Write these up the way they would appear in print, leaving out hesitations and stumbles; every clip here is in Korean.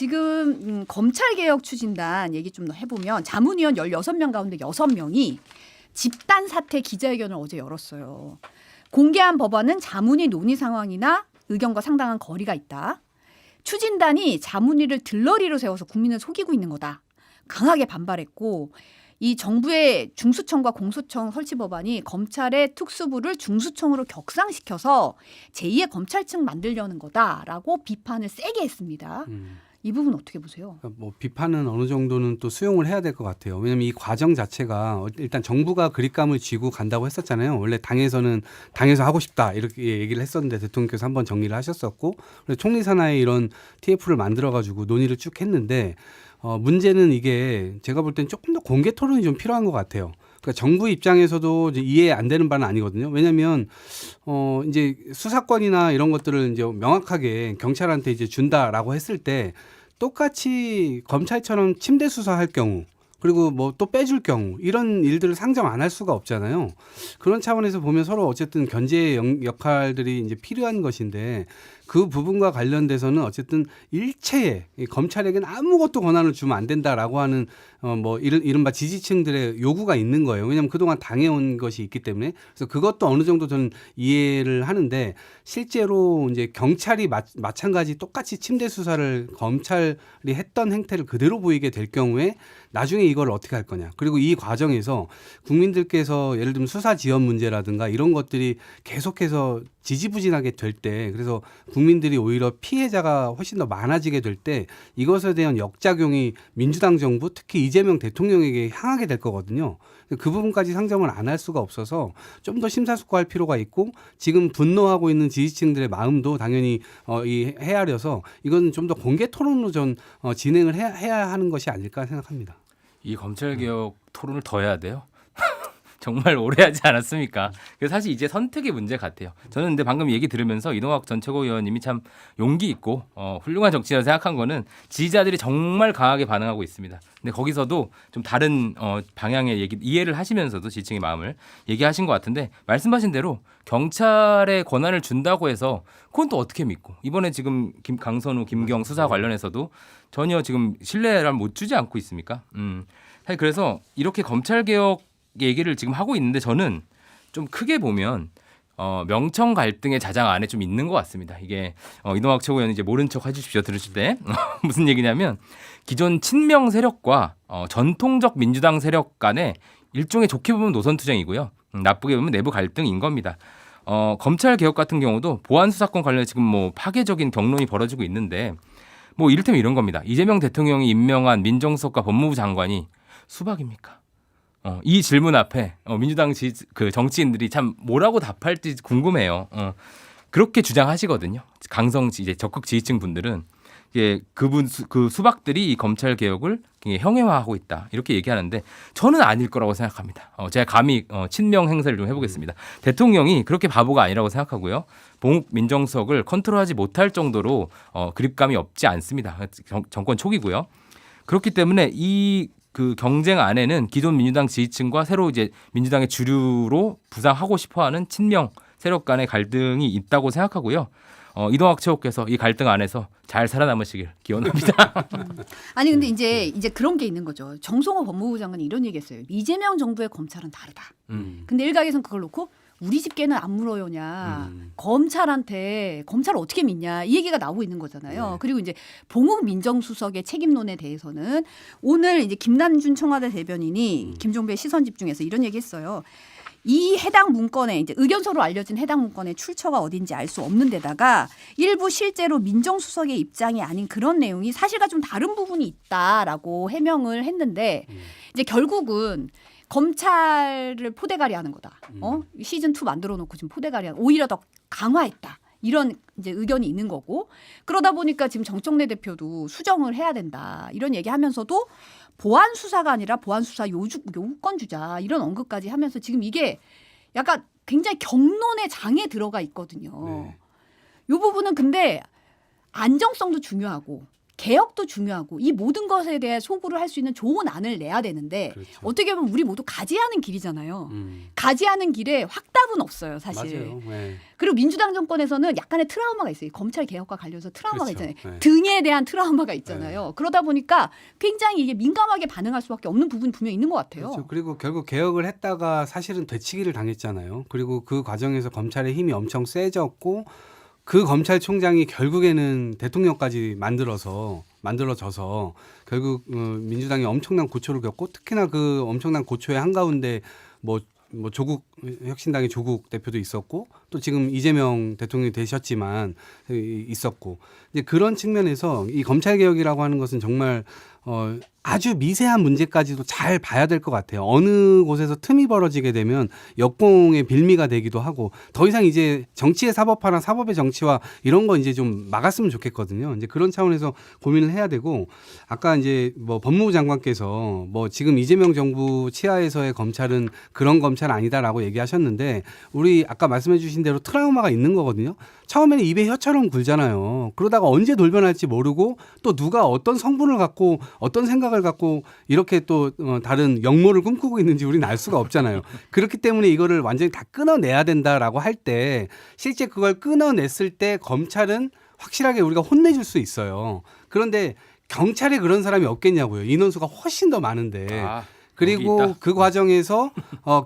지금 검찰개혁 추진단 얘기 좀 해보면 자문위원 16명 가운데 6명이 집단 사퇴 기자회견을 어제 열었어요. 공개한 법안은 자문위 논의 상황이나 의견과 상당한 거리가 있다. 추진단이 자문위를 들러리로 세워서 국민을 속이고 있는 거다. 강하게 반발했고 이 정부의 중수청과 공수청 설치 법안이 검찰의 특수부를 중수청으로 격상시켜서 제2의 검찰청 만들려는 거다라고 비판을 세게 했습니다. 이 부분 어떻게 보세요? 뭐 비판은 어느 정도는 또 수용을 해야 될 것 같아요. 왜냐하면 이 과정 자체가 일단 정부가 그립감을 쥐고 간다고 했었잖아요. 원래 당에서 하고 싶다 이렇게 얘기를 했었는데 대통령께서 한번 정리를 하셨었고 그래서 총리 산하에 이런 TF를 만들어가지고 논의를 쭉 했는데 문제는 이게 제가 볼 땐 조금 더 공개 토론이 좀 필요한 것 같아요. 그러니까 정부 입장에서도 이제 이해 안 되는 바는 아니거든요. 왜냐하면 이제 수사권이나 이런 것들을 이제 명확하게 경찰한테 이제 준다라고 했을 때 똑같이 검찰처럼 침대 수사할 경우 그리고 뭐 또 빼줄 경우 이런 일들을 상정 안 할 수가 없잖아요. 그런 차원에서 보면 서로 어쨌든 견제 역할들이 이제 필요한 것인데 그 부분과 관련돼서는 어쨌든 일체의 검찰에게는 아무것도 권한을 주면 안 된다라고 하는 뭐 이른바 지지층들의 요구가 있는 거예요. 왜냐하면 그동안 당해온 것이 있기 때문에 그래서 그것도 어느 정도 저는 이해를 하는데 실제로 이제 경찰이 마찬가지 똑같이 침대 수사를 검찰이 했던 행태를 그대로 보이게 될 경우에 나중에 이걸 어떻게 할 거냐. 그리고 이 과정에서 국민들께서 예를 들면 수사 지연 문제라든가 이런 것들이 계속해서 지지부진하게 될 때 그래서 국민들이 오히려 피해자가 훨씬 더 많아지게 될 때 이것에 대한 역작용이 민주당 정부 특히 이재명 대통령에게 향하게 될 거거든요. 그 부분까지 상정을 안 할 수가 없어서 좀 더 심사숙고할 필요가 있고 지금 분노하고 있는 지지층들의 마음도 당연히 헤아려서 이건 좀 더 공개 토론으로 전 진행을 해야 하는 것이 아닐까 생각합니다. 이 검찰개혁 토론을 더 해야 돼요? 정말 오래 하지 않았습니까? 그래서 사실 이제 선택의 문제 같아요. 저는 근데 방금 얘기 들으면서 이동학 전 최고위원님이 참 용기 있고 훌륭한 정치인이라고 생각한 거는 지지자들이 정말 강하게 반응하고 있습니다. 근데 거기서도 좀 다른 방향의 얘기 이해를 하시면서도 지지층의 마음을 얘기하신 것 같은데 말씀하신 대로 경찰에 권한을 준다고 해서 그건 또 어떻게 믿고 이번에 지금 강선우, 김경 수사 관련해서도 전혀 지금 신뢰를 못 주지 않고 있습니까? 사실 그래서 이렇게 검찰개혁 얘기를 지금 하고 있는데 저는 좀 크게 보면 명청 갈등의 자장 안에 좀 있는 것 같습니다. 이게 이동학 최고위원 이제 모른 척 해주십시오. 들으실 때 무슨 얘기냐면 기존 친명 세력과 전통적 민주당 세력 간에 일종의 좋게 보면 노선 투쟁이고요. 나쁘게 보면 내부 갈등인 겁니다. 검찰 개혁 같은 경우도 보안 수사권 관련해 지금 뭐 파괴적인 경론이 벌어지고 있는데 뭐 이를테면 이런 겁니다. 이재명 대통령이 임명한 민정수석과 법무부 장관이 수박입니까? 이 질문 앞에 민주당 그 정치인들이 참 뭐라고 답할지 궁금해요. 그렇게 주장하시거든요. 강성 이제 적극 지지층 분들은 이제 그 수박들이 이 검찰 개혁을 형해화하고 있다 이렇게 얘기하는데 저는 아닐 거라고 생각합니다. 제가 감히 친명 행세를 좀 해보겠습니다. 대통령이 그렇게 바보가 아니라고 생각하고요. 봉욱 민정수석을 컨트롤하지 못할 정도로 그립감이 없지 않습니다. 정권 초기고요. 그렇기 때문에 그 경쟁 안에는 기존 민주당 지지층과 새로 이제 민주당의 주류로 부상하고 싶어하는 친명 세력 간의 갈등이 있다고 생각하고요. 이동학 최고께서 이 갈등 안에서 잘 살아남으시길 기원합니다. 아니 근데 이제 그런 게 있는 거죠. 정성호 법무부 장관이 이런 얘기했어요. 이재명 정부의 검찰은 다르다. 근데 일각에서는 그걸 놓고 우리 집게는 안 물어요냐. 검찰한테 검찰을 어떻게 믿냐. 이 얘기가 나오고 있는 거잖아요. 네. 그리고 이제 봉욱 민정수석의 책임론에 대해서는 오늘 이제 김남준 청와대 대변인이 김종배의 시선 집중해서 이런 얘기했어요. 이 해당 문건에 이제 의견서로 알려진 해당 문건의 출처가 어딘지 알 수 없는 데다가 일부 실제로 민정수석의 입장이 아닌 그런 내용이 사실과 좀 다른 부분이 있다라고 해명을 했는데 이제 결국은 검찰을 포대가리 하는 거다. 시즌 2 만들어 놓고 지금 포대가리 하는 오히려 더 강화했다. 이런 이제 의견이 있는 거고 그러다 보니까 지금 정청래 대표도 수정을 해야 된다. 이런 얘기하면서도 보안 수사가 아니라 보안 수사 요구권 주자 이런 언급까지 하면서 지금 이게 약간 굉장히 경론의 장에 들어가 있거든요. 네. 이 부분은 근데 안정성도 중요하고 개혁도 중요하고 이 모든 것에 대해 소구를 할 수 있는 좋은 안을 내야 되는데 그렇죠. 어떻게 보면 우리 모두 가지하는 길이잖아요. 가지하는 길에 확답은 없어요, 사실. 맞아요. 네. 그리고 민주당 정권에서는 약간의 트라우마가 있어요. 검찰 개혁과 관련해서 트라우마가 그렇죠. 있잖아요. 네. 등에 대한 트라우마가 있잖아요. 그러다 보니까 굉장히 이게 민감하게 반응할 수밖에 없는 부분이 분명히 있는 것 같아요. 그렇죠. 그리고 결국 개혁을 했다가 사실은 되치기를 당했잖아요. 그리고 그 과정에서 검찰의 힘이 엄청 세졌고 그 검찰총장이 결국에는 대통령까지 만들어져서 결국 민주당이 엄청난 고초를 겪고 특히나 그 엄청난 고초의 한가운데 뭐 조국 혁신당의 조국 대표도 있었고 또 지금 이재명 대통령이 되셨지만 있었고 이제 그런 측면에서 이 검찰 개혁이라고 하는 것은 정말 아주 미세한 문제까지도 잘 봐야 될 것 같아요. 어느 곳에서 틈이 벌어지게 되면 역공의 빌미가 되기도 하고 더 이상 이제 정치의 사법화나 사법의 정치화 이런 거 이제 좀 막았으면 좋겠거든요. 이제 그런 차원에서 고민을 해야 되고 아까 이제 뭐 법무부 장관께서 뭐 지금 이재명 정부 치하에서의 검찰은 그런 검찰 아니다라고 얘기하셨는데 우리 아까 말씀해 주신 대로 트라우마가 있는 거거든요. 처음에는 입에 혀처럼 굴잖아요. 그러다가 언제 돌변할지 모르고 또 누가 어떤 성분을 갖고 어떤 생각을 갖고 이렇게 또 다른 역모를 꿈꾸고 있는지 우리는 알 수가 없잖아요. 그렇기 때문에 이거를 완전히 다 끊어내야 된다라고 할 때 실제 그걸 끊어냈을 때 검찰은 확실하게 우리가 혼내줄 수 있어요. 그런데 경찰에 그런 사람이 없겠냐고요. 인원수가 훨씬 더 많은데. 그리고 그 과정에서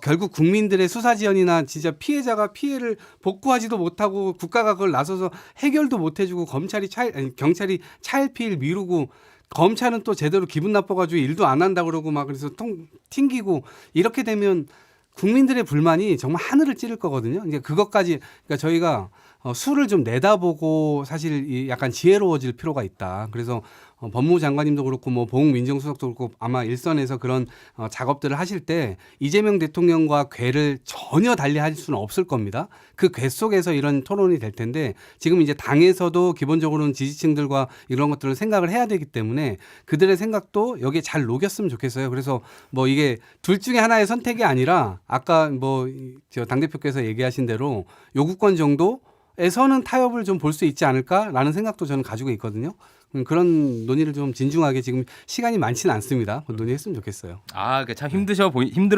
결국 국민들의 수사 지연이나 진짜 피해자가 피해를 복구하지도 못하고 국가가 그걸 나서서 해결도 못 해주고 경찰이 차일피일 미루고 검찰은 또 제대로 기분 나빠가지고 일도 안 한다 그러고 막 그래서 튕기고 이렇게 되면 국민들의 불만이 정말 하늘을 찌를 거거든요. 그러니까 그것까지 그러니까 저희가 수를 좀 내다보고 사실 약간 지혜로워질 필요가 있다. 그래서 법무부 장관님도 그렇고 뭐 보훈 민정수석도 그렇고 아마 일선에서 그런 작업들을 하실 때 이재명 대통령과 궤를 전혀 달리할 수는 없을 겁니다. 그 궤 속에서 이런 토론이 될 텐데 지금 이제 당에서도 기본적으로는 지지층들과 이런 것들을 생각을 해야 되기 때문에 그들의 생각도 여기에 잘 녹였으면 좋겠어요. 그래서 뭐 이게 둘 중에 하나의 선택이 아니라 아까 뭐 당대표께서 얘기하신 대로 요구권 정도에서는 타협을 좀 볼 수 있지 않을까라는 생각도 저는 가지고 있거든요. 그런 논의를 좀 진중하게 지금 시간이 많지는 않습니다. 논의했으면 좋겠어요. 참 힘들어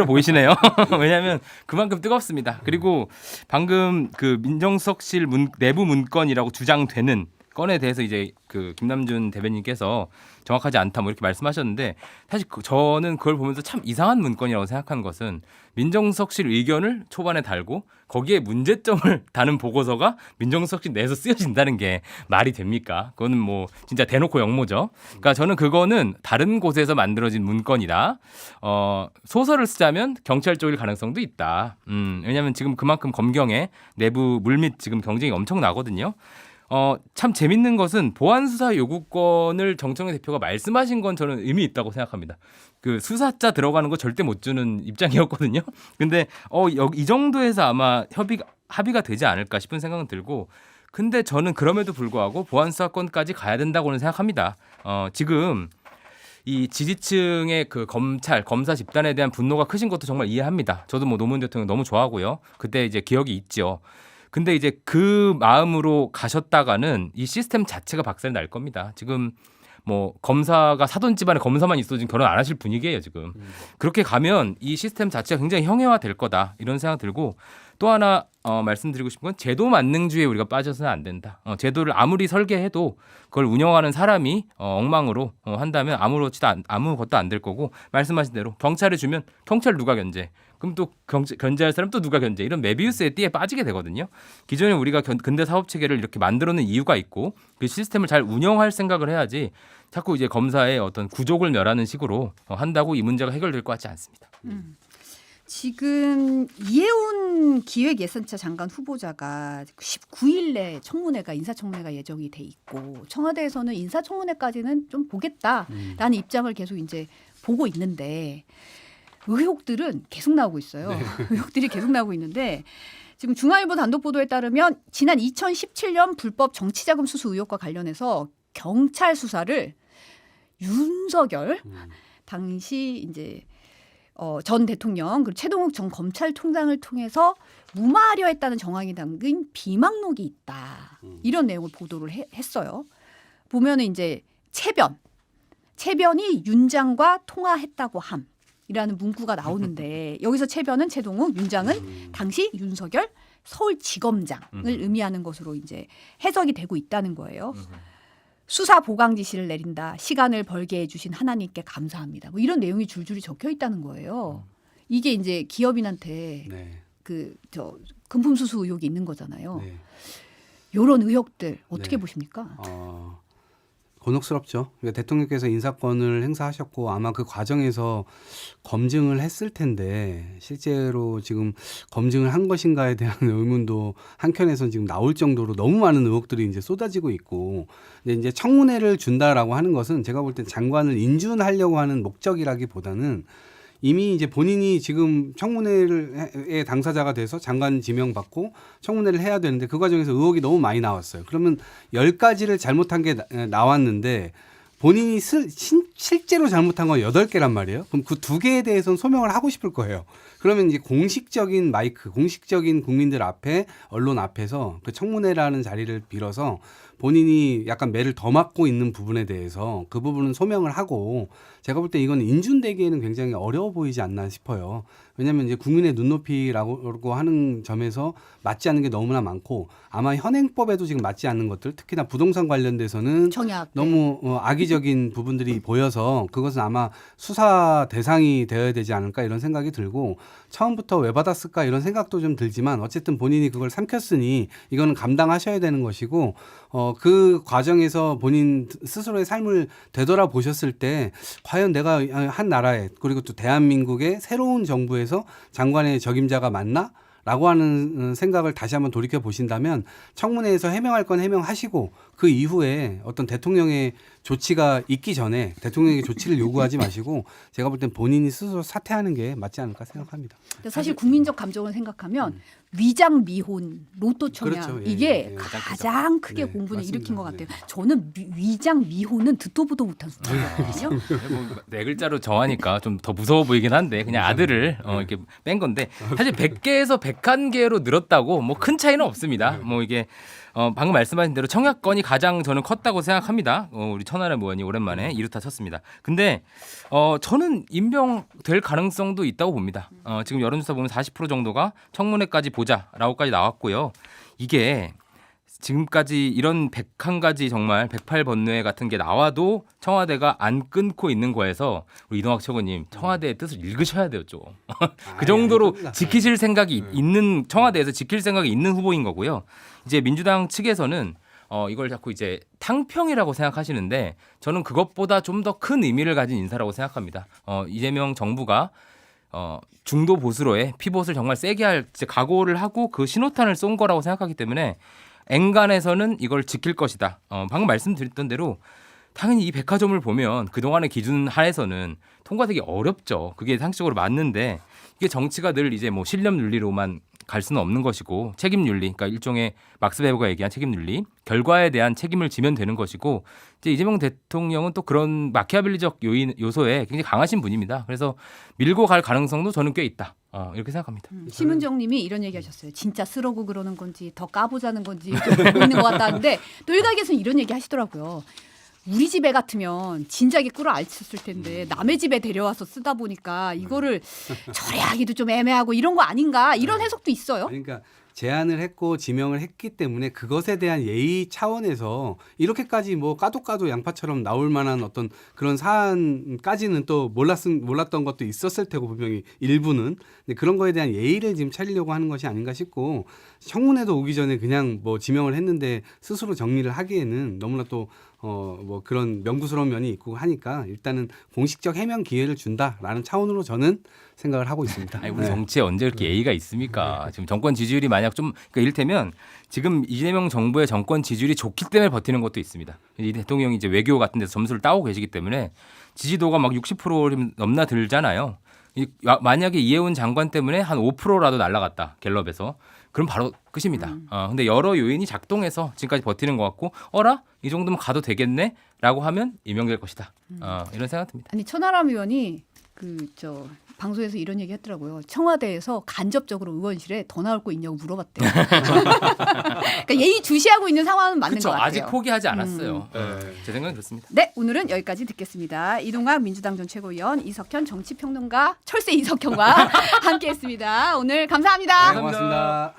보이시네요. 왜냐하면 그만큼 뜨겁습니다. 그리고 방금 그 민정수석실 내부 문건이라고 주장되는 건에 대해서 이제 그 김남준 대변인께서 정확하지 않다 뭐 이렇게 말씀하셨는데 사실 저는 그걸 보면서 참 이상한 문건이라고 생각한 것은 민정수석실 의견을 초반에 달고 거기에 문제점을 다는 보고서가 민정수석실 내에서 쓰여진다는 게 말이 됩니까? 그거는 뭐 진짜 대놓고 역모죠. 그러니까 저는 그거는 다른 곳에서 만들어진 문건이다. 소설을 쓰자면 경찰 쪽일 가능성도 있다. 왜냐하면 지금 그만큼 검경의 내부 물밑 지금 경쟁이 엄청나거든요. 참 재밌는 것은 보안수사 요구권을 정청래 대표가 말씀하신 건 저는 의미 있다고 생각합니다. 그 수사자 들어가는 거 절대 못 주는 입장이었거든요. 근데 이 정도에서 아마 합의가 되지 않을까 싶은 생각은 들고 근데 저는 그럼에도 불구하고 보안수사권까지 가야 된다고는 생각합니다. 지금 이 지지층의 그 검사 집단에 대한 분노가 크신 것도 정말 이해합니다. 저도 뭐 노무현 대통령 너무 좋아하고요. 그때 이제 기억이 있죠. 근데 이제 그 마음으로 가셨다가는 이 시스템 자체가 박살이 날 겁니다. 지금 뭐 검사가 사돈 집안에 검사만 있어도 지금 결혼 안 하실 분위기예요 지금. 그렇게 가면 이 시스템 자체가 굉장히 형해화될 거다 이런 생각 들고 또 하나 말씀드리고 싶은 건 제도 만능주의에 우리가 빠져서는 안 된다. 제도를 아무리 설계해도 그걸 운영하는 사람이 엉망으로 한다면 아무것도 안 될 거고 말씀하신 대로 경찰에 주면 경찰 누가 견제? 그럼 또 견제할 사람 또 누가 견제? 이런 메비우스의 띠에 빠지게 되거든요. 기존에 우리가 근대 사법 체계를 이렇게 만들어낸 이유가 있고 그 시스템을 잘 운영할 생각을 해야지 자꾸 이제 검사의 어떤 구족을 멸하는 식으로 한다고 이 문제가 해결될 것 같지 않습니다. 지금 이해운 기획예산처 장관 후보자가 19일에 청문회가 인사청문회가 예정이 돼 있고 청와대에서는 인사청문회까지는 좀 보겠다라는 입장을 계속 이제 보고 있는데 의혹들은 계속 나오고 있어요. 네. 의혹들이 계속 나오고 있는데 지금 중앙일보 단독 보도에 따르면 지난 2017년 불법 정치자금 수수 의혹과 관련해서 경찰 수사를 윤석열 당시 이제 전 대통령 그리고 최동욱 전 검찰총장을 통해서 무마하려 했다는 정황이 담긴 비망록이 있다. 이런 내용을 보도를 했어요. 보면은 이제 채변이 윤장과 통화했다고 함이라는 문구가 나오는데 여기서 채변은 최동욱, 윤장은 당시 윤석열 서울지검장을 의미하는 것으로 이제 해석이 되고 있다는 거예요. 수사 보강 지시를 내린다. 시간을 벌게 해주신 하나님께 감사합니다. 뭐 이런 내용이 줄줄이 적혀 있다는 거예요. 이게 이제 기업인한테 네. 금품 수수 의혹이 있는 거잖아요. 네. 이런 의혹들 어떻게 네. 보십니까? 곤혹스럽죠. 그러니까 대통령께서 인사권을 행사하셨고 아마 그 과정에서 검증을 했을 텐데 실제로 지금 검증을 한 것인가에 대한 의문도 한켠에선 지금 나올 정도로 너무 많은 의혹들이 이제 쏟아지고 있고, 근데 이제 청문회를 준다라고 하는 것은 제가 볼 땐 장관을 인준하려고 하는 목적이라기보다는 이미 이제 본인이 지금 청문회의 당사자가 돼서 장관 지명받고 청문회를 해야 되는데 그 과정에서 의혹이 너무 많이 나왔어요. 그러면 10가지를 잘못한 게 나왔는데 본인이 실제로 잘못한 건 8개란 말이에요. 그럼 그 2개에 대해서는 소명을 하고 싶을 거예요. 그러면 이제 공식적인 마이크, 공식적인 국민들 앞에, 언론 앞에서 그 청문회라는 자리를 빌어서 본인이 약간 매를 더 맞고 있는 부분에 대해서 그 부분은 소명을 하고, 제가 볼 때 이건 인준되기에는 굉장히 어려워 보이지 않나 싶어요. 왜냐하면 이제 국민의 눈높이라고 하는 점에서 맞지 않는 게 너무나 많고, 아마 현행법에도 지금 맞지 않는 것들, 특히나 부동산 관련돼서는 청약 너무 악의적인 부분들이 보여서 그것은 아마 수사 대상이 되어야 되지 않을까 이런 생각이 들고, 처음부터 왜 받았을까 이런 생각도 좀 들지만 어쨌든 본인이 그걸 삼켰으니 이거는 감당하셔야 되는 것이고, 그 과정에서 본인 스스로의 삶을 되돌아보셨을 때 과연 내가 한 나라에, 그리고 또 대한민국의 새로운 정부에서 장관의 적임자가 맞나? 라고 하는 생각을 다시 한번 돌이켜 보신다면 청문회에서 해명할 건 해명하시고 그 이후에 어떤 대통령의 조치가 있기 전에 대통령의 조치를 요구하지 마시고 제가 볼 땐 본인이 스스로 사퇴하는 게 맞지 않을까 생각합니다. 사실 국민적 감정을 생각하면 위장 미혼, 로또 청약 그렇죠. 예, 이게 예. 가장 크게 네, 공분을 맞습니다. 일으킨 것 같아요. 네. 저는 위장 미혼은 듣도 보도 못한 숫자거든요. 뭐 4글자로 정하니까 좀 더 무서워 보이긴 한데 그냥 아들을 이렇게 뺀 건데 사실 100개에서 101개로 늘었다고 뭐 큰 차이는 없습니다. 뭐 이게 방금 말씀하신 대로 청약건이 가장 저는 컸다고 생각합니다. 우리 천하람 의원이 오랜만에 이루타 쳤습니다. 근데 저는 임명될 가능성도 있다고 봅니다. 지금 여론조사 보면 40% 정도가 청문회까지 보자라고까지 나왔고요. 이게 지금까지 이런 101가지 정말 108번뇌 같은 게 나와도 청와대가 안 끊고 있는 거에서 우리 이동학 최고님 청와대의 뜻을 읽으셔야 돼요, 좀. 그 정도로 아닙니다. 지키실 생각이 있는, 청와대에서 지킬 생각이 있는 후보인 거고요. 이제 민주당 측에서는 이걸 자꾸 이제 탕평이라고 생각하시는데 저는 그것보다 좀 더 큰 의미를 가진 인사라고 생각합니다. 이재명 정부가 중도 보수로의 피봇을 정말 세게 할 각오를 하고 그 신호탄을 쏜 거라고 생각하기 때문에 엔간에서는 이걸 지킬 것이다. 방금 말씀드렸던 대로 당연히 이 백화점을 보면 그동안의 기준 하에서는 통과되기 어렵죠. 그게 상식적으로 맞는데 이게 정치가 늘 이제 뭐 신념 윤리로만 갈 수는 없는 것이고 책임 윤리, 그러니까 일종의 막스 베버가 얘기한 책임 윤리, 결과에 대한 책임을 지면 되는 것이고 이제 이재명 대통령은 또 그런 마키아벨리적 요소에 굉장히 강하신 분입니다. 그래서 밀고 갈 가능성도 저는 꽤 있다. 이렇게 생각합니다. 심은정님이 이런 얘기하셨어요. 진짜 쓰러고 그러는 건지 더 까보자는 건지 좀 보이는 것 같다는데 또 일각에서는 이런 얘기 하시더라고요. 우리 집에 같으면 진작에 꿀을 알쳤을 텐데 남의 집에 데려와서 쓰다 보니까 이거를 처리하기도 좀 애매하고 이런 거 아닌가 이런 해석도 있어요. 그러니까 제안을 했고 지명을 했기 때문에 그것에 대한 예의 차원에서 이렇게까지 뭐 까도 양파처럼 나올 만한 어떤 그런 사안까지는 또 몰랐던 것도 있었을 테고 분명히 일부는. 근데 그런 거에 대한 예의를 지금 차리려고 하는 것이 아닌가 싶고, 청문회도 오기 전에 그냥 뭐 지명을 했는데 스스로 정리를 하기에는 너무나 또 뭐 그런 명구스러운 면이 있고 하니까 일단은 공식적 해명 기회를 준다라는 차원으로 저는 생각을 하고 있습니다. 아니, 우리 정치에 언제 그렇게 예의가 있습니까? 지금 정권 지지율이 만약 좀, 그러니까 이를테면 지금 이재명 정부의 정권 지지율이 좋기 때문에 버티는 것도 있습니다. 이 대통령이 이제 외교 같은 데서 점수를 따고 계시기 때문에 지지도가 막 60% 넘나들잖아요. 만약에 이해운 장관 때문에 한 5%라도 날라갔다, 갤럽에서. 그럼 바로 끝입니다. 근데 여러 요인이 작동해서 지금까지 버티는 것 같고 어라? 이 정도면 가도 되겠네? 라고 하면 임명될 것이다. 이런 생각 듭니다. 아니 천하람 의원이 방송에서 이런 얘기 했더라고요. 청와대에서 간접적으로 의원실에 더 나올 거 있냐고 물어봤대요. 그러니까 예의 주시하고 있는 상황은 맞는 그쵸, 것 같아요. 아직 포기하지 않았어요. 네. 제 생각은 그렇습니다. 네, 오늘은 여기까지 듣겠습니다. 이동학 민주당 전 최고위원, 이석현 정치평론가, 철새 이석현과 함께했습니다. 오늘 감사합니다. 네, 고맙습니다.